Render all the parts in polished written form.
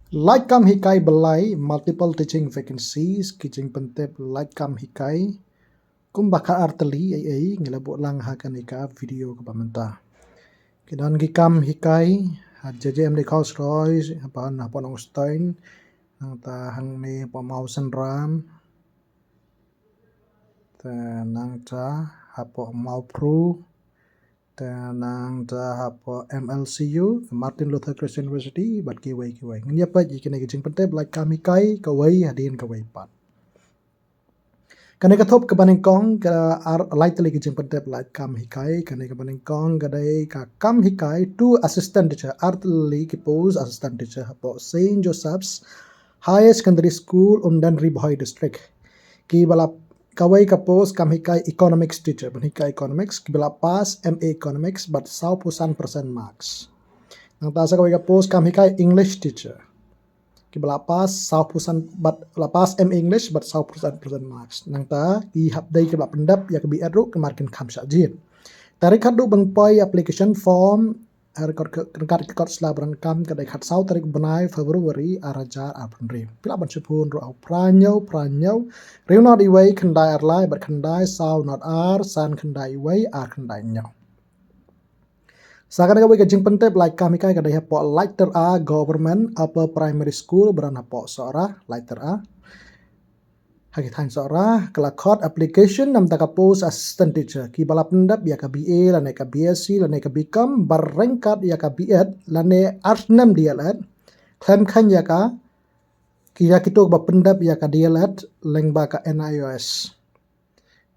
Laitkam hikai Byllai multiple teaching vacancies kijing pentep Laitkam hikai kum bakal arteli ai ngelabuk lang hakan ika video ke pamenta. Kidan gikam hikai JJM de Rolls apa na ponong stein nang ta hang ni pa Mawsynram ta nang ta hapo Mawpru ta nang ta hapo MLCU Martin Luther Christian University bat kiwai ngnya pa jikine kijing pentep Laitkam hikai kawai hadin kawai pat. Kani kathop ke banengkong ka lightly kijing pentep Laitkam hikai kani ke banengkong kadai ka kam hikai tu assistant teacher artli ki pose assistant teacher hapo Saint Joseph's Higher Secondary School Umdan Ribhoi District ki bala kawai ka pose kam hikai economics teacher ban hikai economics ki bala pass MA economics but 100% marks nang ta sa kawai ka pose kam hikai English teacher ki bala pass 100% but la pass M English but 100% marks nang ta ki hapdai ke bala pendap ya ke bi adru ke markin kham sajit tarik hadu bang poi application form record slabaran kam kadai khat sau tarik benai February arajar apnri pila ban chupun ro pranyo rew not iway khandai arlai but khandai sau not ar san khandai iway ar khandai nyaw Sakan kawai kajing pentep Laitkam hikai kadai hapo Lighter A Government Upper Primary School beran hapo seorang Lighter A haki than seorang kelakot application nam taka post assistant teacher ki bala pendap ya ka BA lane ka BSc lane ka BCom barengkat ya ka BEd lane artnam DLEd klaim khan ya ka ki ya kitu ba pendap ya ka DLEd lengba ka NIOS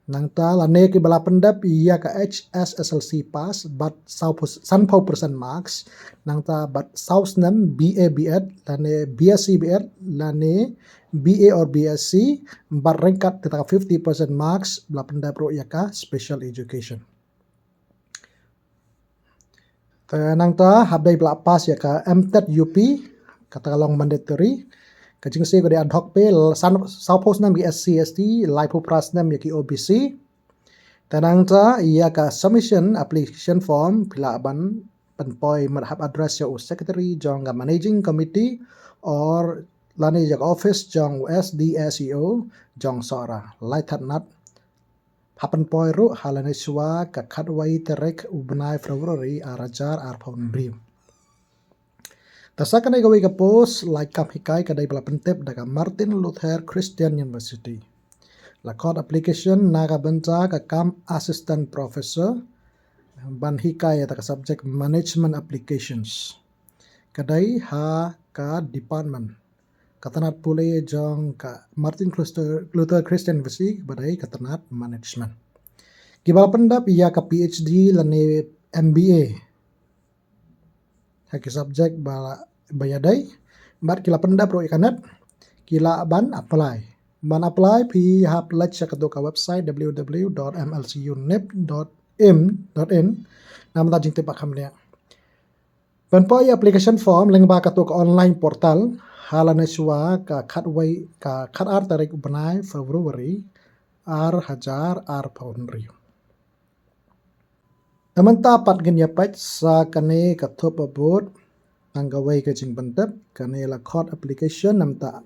nang ta lane ki bala pendap ya ka HSS pass but 100% marks nang ta but 1000 BA BEd lane BSc BEd lane BA or BSc barengkat tetap 50% marks bala pendap ro ya ka special education nang ta habdai bala pass ya ka MTET UP kata long mandatory kajing se kode ad hoc pe saupos nam ki SC/ST laipu pras nam ya ki OBC tanang ta ia ka submission application form pila ban penpoi marhab address ya secretary jong ka managing committee or lani jak office jong SDSEO jong sora laitat nat hapan poi ru halane swa ka khatwai terek ubnai February arajar arpon brim Tasakan ay gawin ka post Laitkam hikai kadai bala pentep daga Martin Luther Christian University. Lakot application naga benta ka kam assistant professor ban hikai ta ka subject management applications. Kadai ha ka department katanat pule jong ka Martin Luther Christian University badai katanat management. Kibala pendap ia ka PhD lane MBA haki subjek bala bayadai bat kila pendap ro ikanat kila ban apply pi hap lecture ka website www.mlcunip.in nam ta jing tepak hamnya ban poi application form leng ba ka online portal halane suwa ka khatwai ka khatar tarik banai February ar hajar ar poundri Tamanta pat ganya pat sa kane kathop abot anggawai ke jing pentep kane la court application namta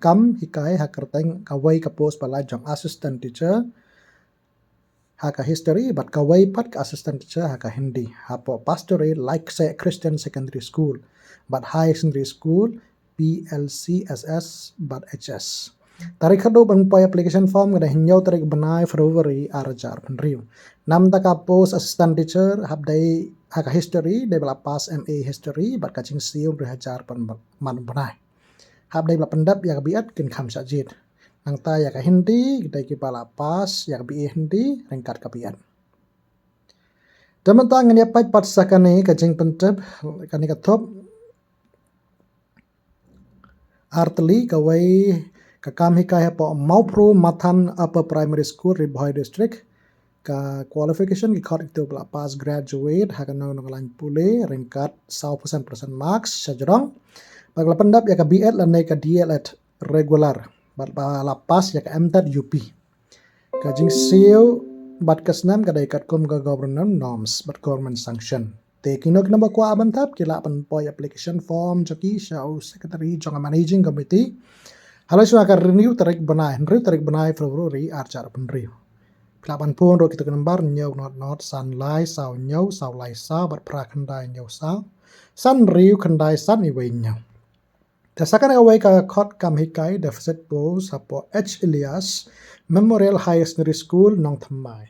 kam hikai hakerteng kawai ka post pala jong assistant teacher haka history but kawai pat ka assistant teacher haka hindi hapo pastoral like say Christian secondary school but high secondary school PLCSS but HS tarik hadu bang poi application form kada hinyau tarik benai February arajar penriu nam ta ka post assistant teacher habdai haka history de bala pass MA history bat kaching siu berhajar man benai habdai bala pendap ya biat kin kham sajid nang ta ya ka hindi dai ki bala pass ya BA hindi rengkat ka biat Teman tangan ya pat sakane kaching pentap kani ka top artli kawai kakam hikai po Mawpru Mathan Upper Primary School Ribhoi District ka qualification ki khot itu bela pass graduate hakano nonglan pule ringkat 100% marks sajrong bagla pendap ya ka BEd lan ka DLEd regular bat bala pass ya ka MTET UP ka jing siu bat kasnam ka dai kat kom ka government norms but government sanction te kinok number kwa abantap kila panpoy application form joki shau secretary jonga managing committee halai shwa ka renew tarik banai February archar penrew kelaban pun ro kita number nyau not san lai sau nyau sau lai sau bat pra khandai nyau sau san rew khandai san i wei nyau the second away ka khot kam hikai deficit pos hapo H Elias Memorial High Secondary School nong thamai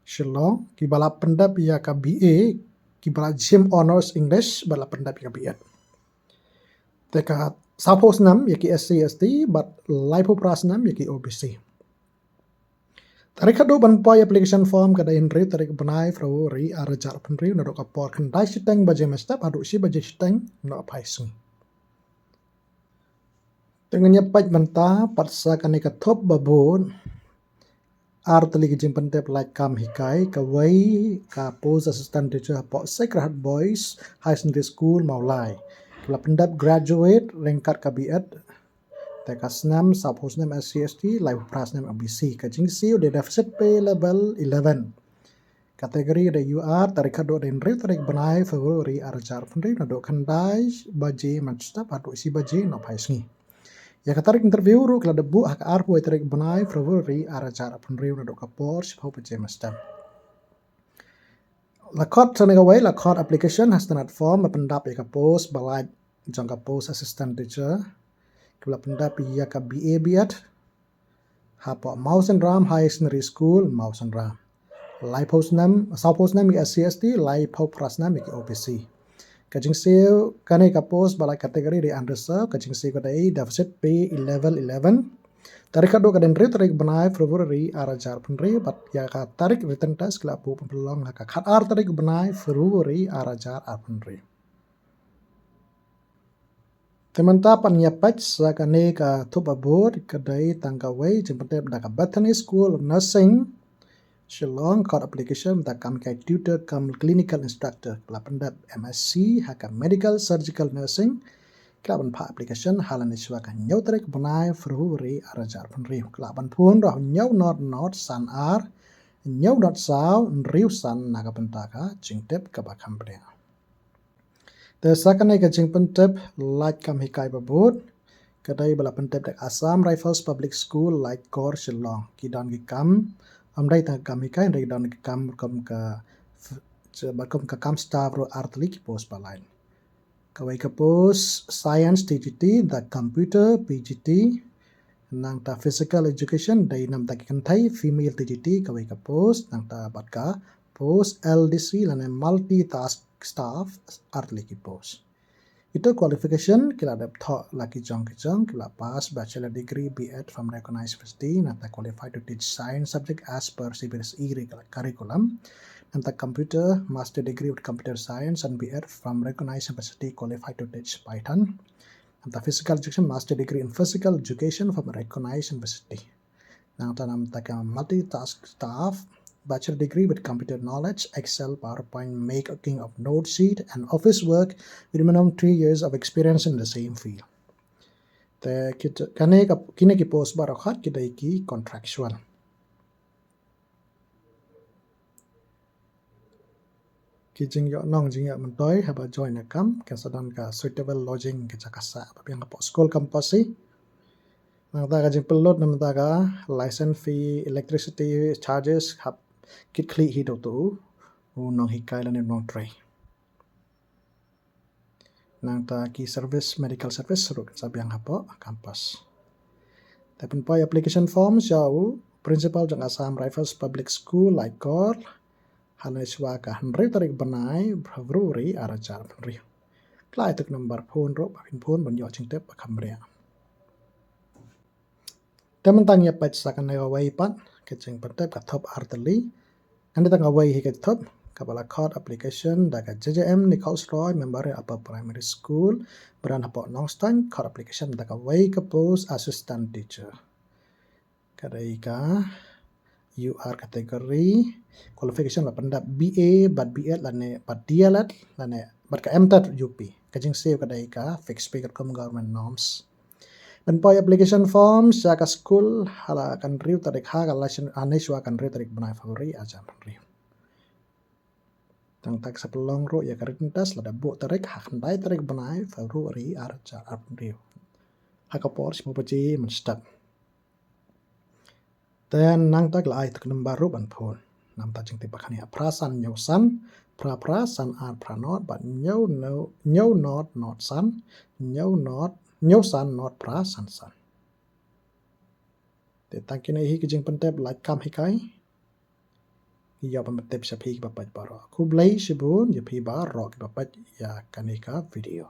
Shillong ki bala pendap ya ka BA ki bala Gym Honors English bala pendap ya ka BA teka Sapos nam ya ki SC ST but Laipo Pras nam ya ki OBC tarik kado ban poi application form kada inri tarik banai February arajar penri na ka por kan dai siteng baje mestap adu si baje siteng no paisung dengan nyapat banta patsa kan ka top babon artli ki jimpan tep Laitkam hikai ka wai ka post assistant teacher po Sacred Boys High Secondary School Byllai kala pendap graduate rengkat ka BEd teka snam subhosnam SCST live prasnam ABC ka jingsi de deficit pay level 11 kategori de UR tarik do den re tarik banai February arjar fundri na do khandai baje matsta patu isi baje no paisngi ya katarik interview ru kala debu hak arpu tarik banai February arajar punriu na do kapor sipau baje mastam lakot sanega way lakot application has not form pendap ya ka post balai jangka post assistant teacher kala pendap ya ka BA biat hapo Mawsynram High Secondary School Mawsynram Laiposnam Saposnam SCST Laipo Prasnam OPC kajing seo kane ka post balai kategori di underserved kajing seo kadai deficit pay level 11 tarik kado kaden re tarik banai February arajar penri bat ya ka tarik written test kala pu pelong ka khat ar tarik banai February arajar penri temanta pan nyapat sa kane ka thup abot kadai tangkawai jempete ka Bethany School of Nursing Shillong card application da kam kai tutor kam clinical instructor kala pendap MSc haka medical surgical nursing kala ban pha application halan iswa kan nyau tarik banai February arajar penri kala ban pun roh nyau not san ar nyau not sao riu san naga pentaka jingtep ka ba company the second ka jing pentep Laitkam hikai babot kadai bala pentep dak Assam Rifles Public School Laitkor Shillong kidan ki kam amdai ta kam hikai ndai dan ki kam ka kam staff ro artli ki post balai kawai ka post science TGT the computer PGT nang ta physical education dai nam ta kan thai female TGT kawai ka post nang ta bat ka post LDC lane multitask staff artli ki post itu qualification kila dap tho laki jong kila pass bachelor degree BEd from recognized university nata qualified to teach science subject as per CBSE curriculum nata computer master degree with computer science and BEd from recognized university qualified to teach Python nata physical education master degree in physical education from recognized university nata namta multitask staff bachelor degree with computer knowledge, Excel, PowerPoint, making of note sheet, and office work with minimum 3 years of experience in the same field. The kine ki post barakhat kidai ki contractual. Ki jingyo nong jingyo mentoy haba join akam kasadan ka suitable lodging ke jakasa yang ka school campus si. Nang ta ka jing pelot nam ta ka license fee, electricity charges hab kit kli hi do tu nong hikai lan nong tray nang ta ki service medical service ru sabyang hapo campus tapin poi application form jau principal jang Assam Rifles Public School Laitkor haneswa ka 100 tarik banai February arajar penri klai tuk number phone ro pin phone ban yo chingtep khamria tementang ya pat sakan na wai pat keching patep ka top arteli anda tang away hikat top kabala card application daga JJM ni Roy member upper primary school beran hapo nongstang card application daga way ka post assistant teacher kadai ka UR category qualification la pendap BA but BEd lane but DLEd lane but ka MTED UP kajing save kadai ka fixed pay government norms dan poi application form sa school hala kan riu tarik ha ka license aneswa kan riu tarik banai February aja riu tang tak sepelong ro ya karik tas lada bu tarik hakandai tarik benai faru ri arca arprio hakapor simu paci menstap dan nang tak lai tak baru ban phone nam ta jing tipak hania prasan nyosan prasan ar pranot but no not san nyosan not prasan san te tangkina hi kijing pentep Laitkam hikai ya pentep sapi bapat baro ku blai sibun ya pi baro bapat ya kanika video